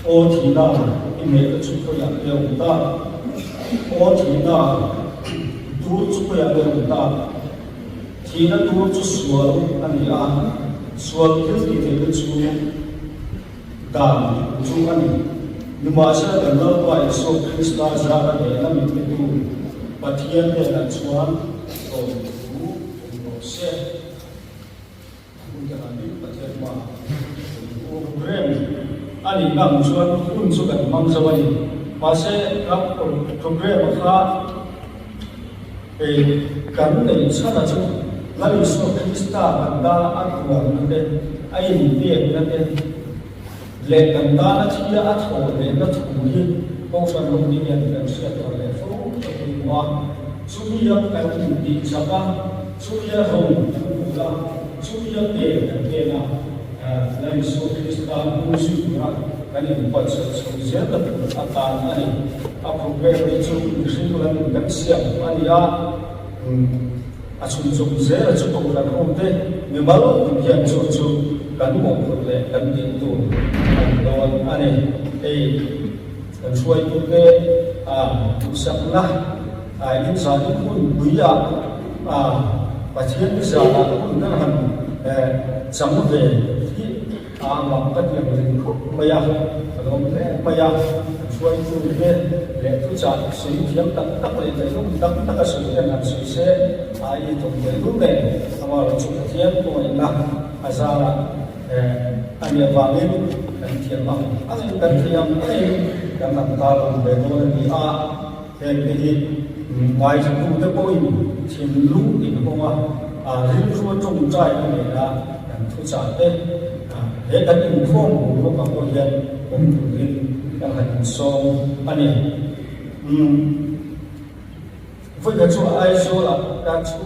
ô thì na in hệ chụp có dạng đều ta ô thì na tu chụp có dạng đều ta thì na tu chụp sual anh à sual cái gì thì cái chụp đàn chụp anh nhưng mà sẽ là nó phải số Krista ra để làm những cái tu và thiên để là chuan rồi tu rồi sẽ cũngจะlàm những cái chuyện mà program anh làm chuan cũng số cần mang ra vậy và sẽ các program khác để gắn để sát là chung lalu số Krista anda aku anda ai dia anda lệ cần ta nó chỉ là thổ lệ nó thủ hiên câu phần lông đi nhận cần sẽ thổ lệ phố cho đi qua số hiên cái thủ đi sao ba số hiên hồng là số hiên tiền là tiền nào lấy số Krista cũng suy ra cái này cũng phải sự rất là an toàn này áp dụng về cái số sinh là mình cần xem anh ya chung rất là chút cầu là không thế nhưng mà lúc hiện chỗ gắn một lệ gắn điện tủ đòn anh ấyช่วยตัวเองสักนะอินสานคุณบุญญาประเทศสาระคุณนั่นหันสมุทรที่มาปฏิบัติไม่ยากเราไม่ยากช่วยตัวเองเลี้ยงทุกอย่างสิ่งที่ตั้งเลยแต่ต้องตั้งกระสุนกันนั้นสิ่งเสียตรงนี้รู้เลยทำเราชุดเทียนตัวเองนะอาจารย์อันนี้ว่าเล่นเทียนบ้างอันนี้เป็นเทียนyang tentang bagaimana dia jadi wajib untuk berpoin cinlu ini bahwa ribuan jumlah ini adalah yang terjadi hebat inform bahwa kemudian kemudian yang langsung ani với cái chỗ ai số là các chỗ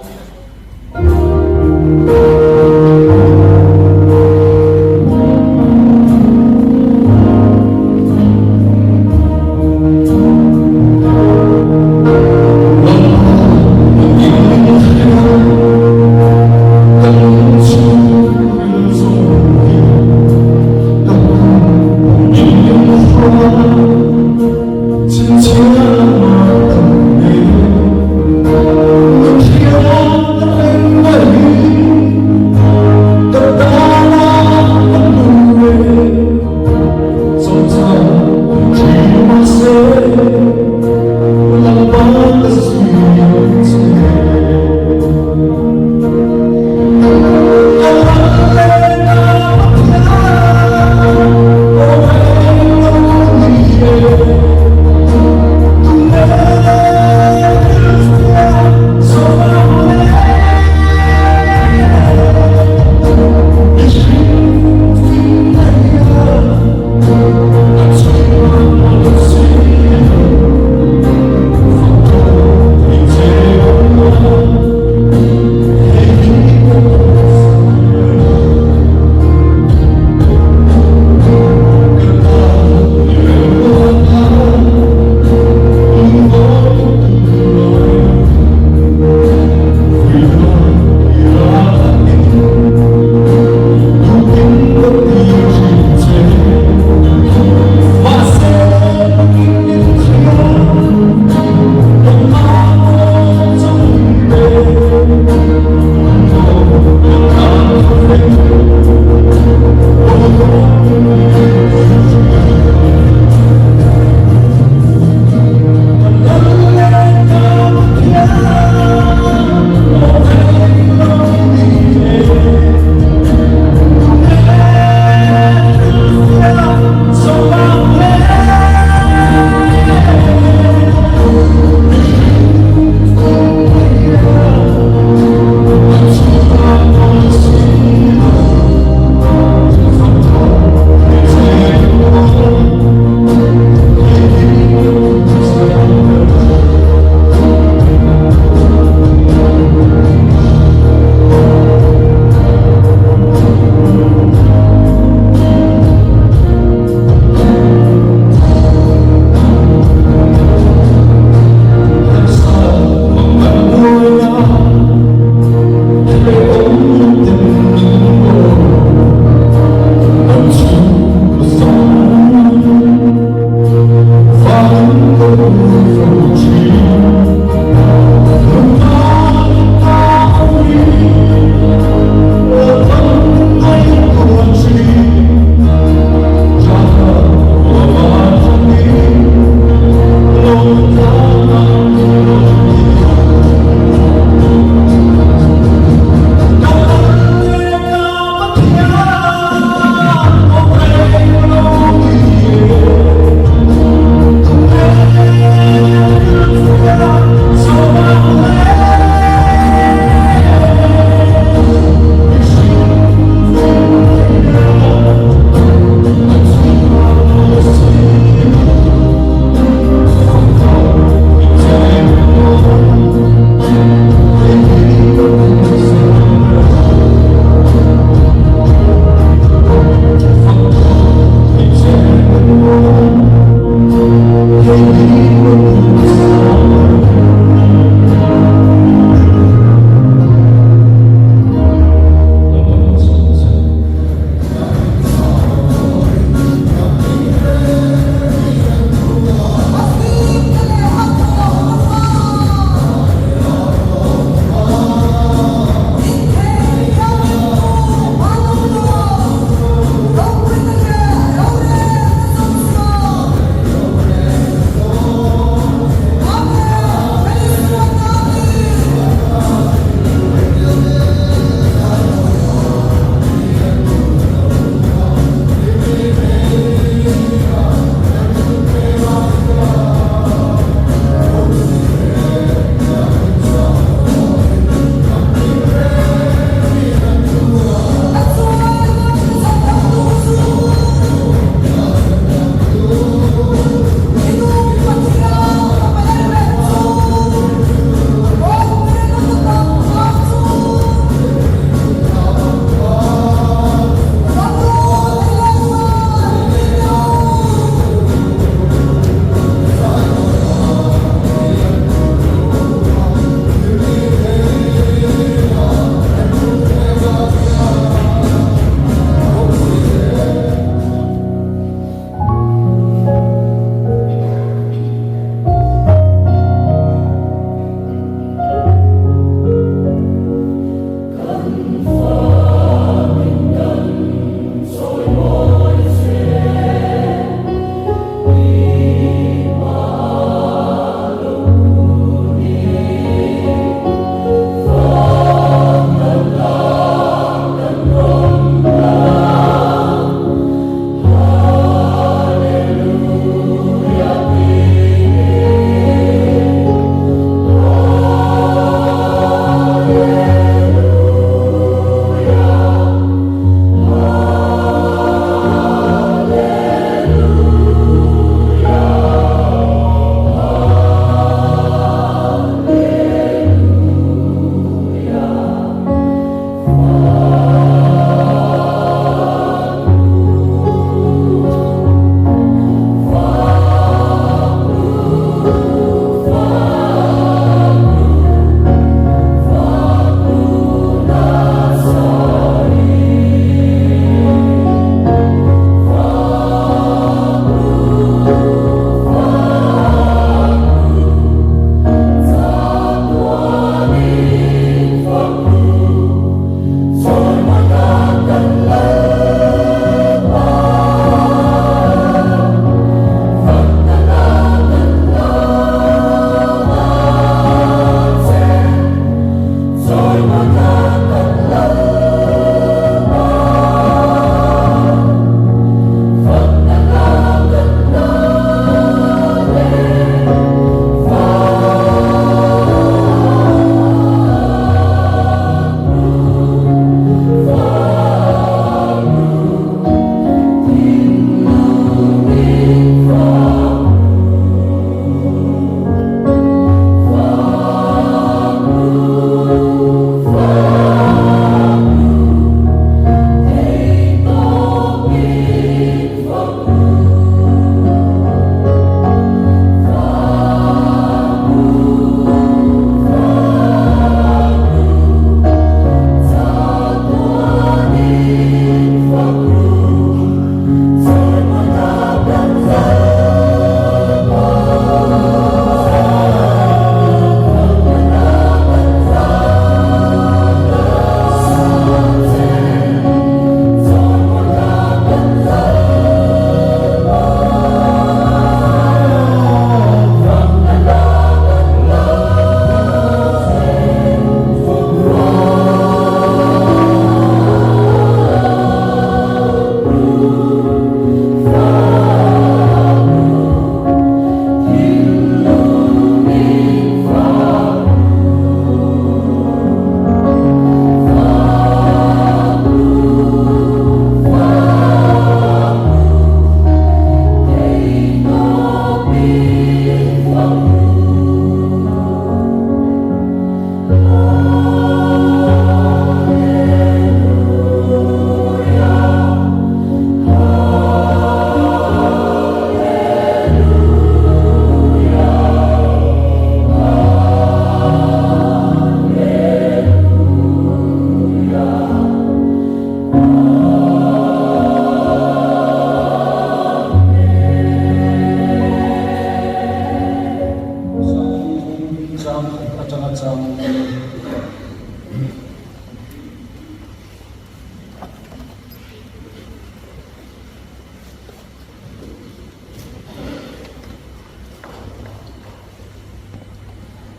chang atanga chang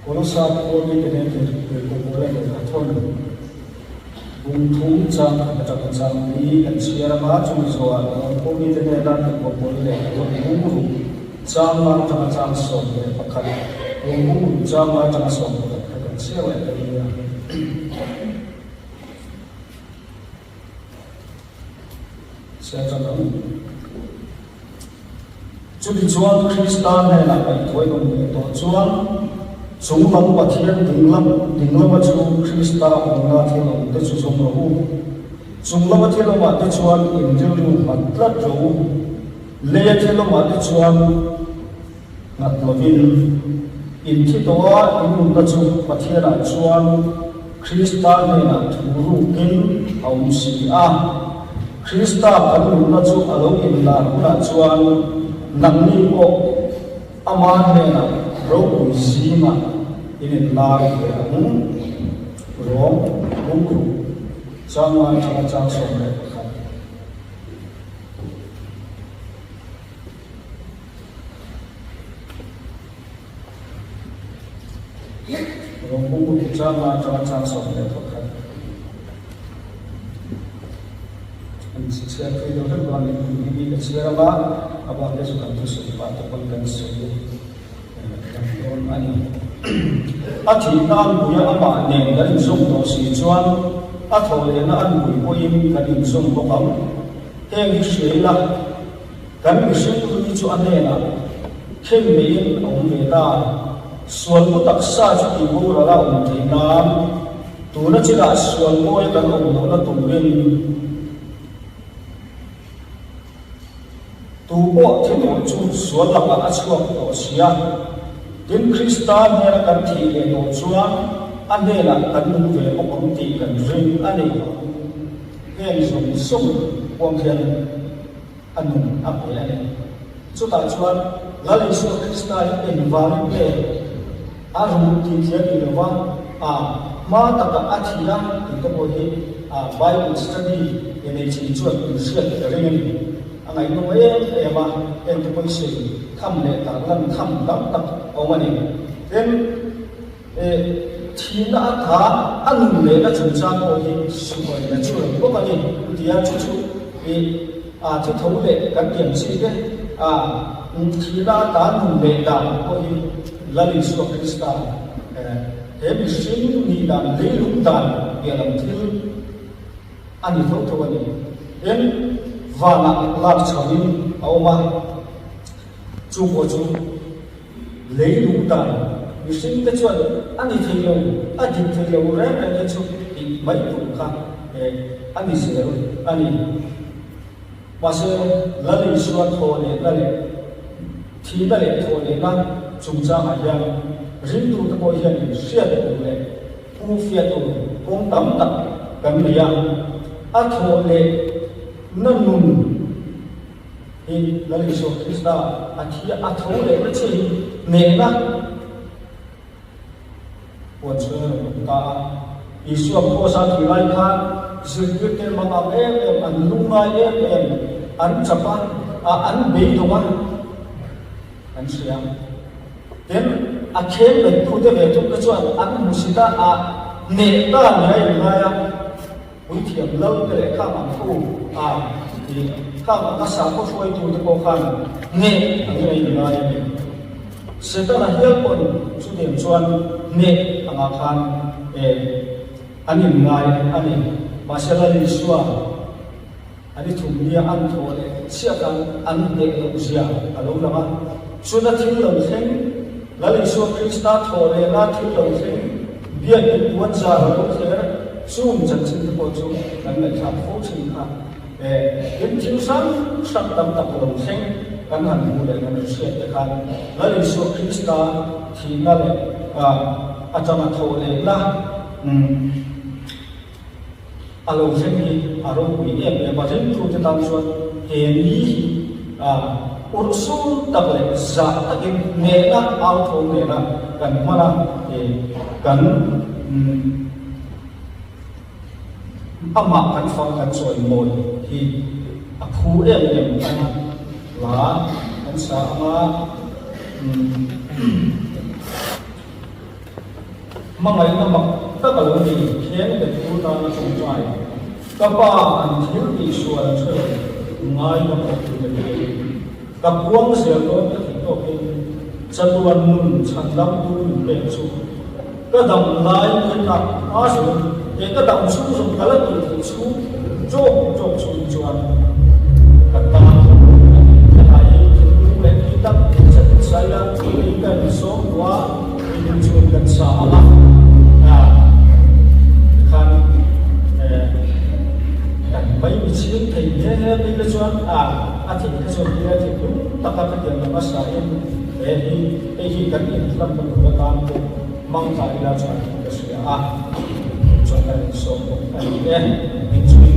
Kono sa ko ni kene ko ko le ka thon bung thu chang atanga chang ni kan siara ma chu so a ko ni kene dan ko ko le ko bung ru chang ma atanga chang so le pakhat bung chang ma atanga so ko kan siara le ni sa chang chu di chuan Kristan ne la pai thoi ko ni to chuan chúng lâm và thiên đình lâm và chúng Krista ông na thiên ông để chúng sống lâu chúng lâm và thiên ông mà để chuan in điều mà tất rồi lê thiên ông mà để chuan ngặt lovin in khi đó in ông để chúng và thiên là chuan Krista này là thủ kinh ông sĩ a Krista cần ông để chúng ở đâu in là chuan nặng ni bộ aman này là rau gì mà ini lar ke ang rong bungku sama chang som le khat rong bungku sama chang som le khat an sisya ke do ba ni ke sira ba aba ke su kan tu su pa to kon kan su ani athi na an buya ama ne da in sum to si chuan a thole na an bui ko in kan in sum ko kam heng hi shela kan mi sum tu ni chu ane na khem me in ong me ta suan ko tak sa chu ki bo ra la ong thei na tu na chi la suan ko e kan ong no na tu ren tu bo thil chu suan la ka a chuak to sia Din Kristan hera kan thi le no chuan anela kan nu ve ko kom ti kan ring ani hen som sum wang hian anun ap le ani chu ta chuan lalai su Kristan en var le arum ti thia ti wa a ma ta ka athia ti ko bo hi a Bible study ene chi chuan ti siat ring ani angai no e ma en ti poi se kham le ta lam kham dam tak awani then thina tha an le na chun chang ko hi su ko na chu ko ma ni dia chu chu a chu thau le kan tiam si ke a thina ta nu le da ko hi lali su Krista he bi sin ni da le lu da ya lam thil ani thau thau ani then va na la chawin awma chu ko chu lấy đủ tàn vì sinh cái chuyện anh đi thấy nhiều rét này cái chuyện thì mấy tuổi khác anh đi sửa anh đi mà sẽ lấy đi xuân thổ này lấy thì lấy thổ này là chúng ta hay là riêng tu cái bồi hiện siết tu này tu phiệt tu cũng tắm tập cái gì à thổ này nó nung thì lấy số Krista anh thi à thổ này nó chỉ nè na buat ta isu apa saat dilai kan zikir tel mangam an lunga an capan an bei dongan an siang then akhir le phude ve tu ka chuan an musida ne ta ngai ngai ui thiam lo te kha ma thu thì kha ma ka sa ko foi tu te ko khan ne ngai ngai sẽ ta là hiệp quân chủ điểm chuan nè ang khan anh ngay anh mà sẽ là đi xua anh thùng bia ăn thôi sẽ cần ăn để làm gì à lâu lắm cho nên thiếu lòng sinh là đi xua Krista thôi là thiếu lòng sinh bia bị cuốn ra rồi lúc thế zoom chân chân của chúng là người tham phúc sinh ha đến thiếu sáng sắc tâm tập lòng sinh kan han mu le kan siat te khan la le so Krista thi na le achama tho le la alo chen ni aro wi em ba chen thu te tam chuan he ni ursul takle za takin nena auto nena kan mana kan ama kan fa kan soi moi hi aphu em kan la kan sa ama mangai na mak takal ni khen de tu ta na song chai ka pa an thil ni suan chhe ngai na ko tu de ka puang se ko ta thi to ke chatuan mun chandam tu pe chu ka dam lai ni ta a su ke ka dam su su kala tu chu chok chu chuan ka ta ka ai tu le ki ta chat sai la ni ka ni so wa ni chu kan sa ala kan mấy vị trí thì thế bây giờ cho thì cái số kia thì cũng tất cả các điểm là bắt sai để khi cần điểm lâm phần của các mong phải là cho cái sự cho cái số một cái mình chú ý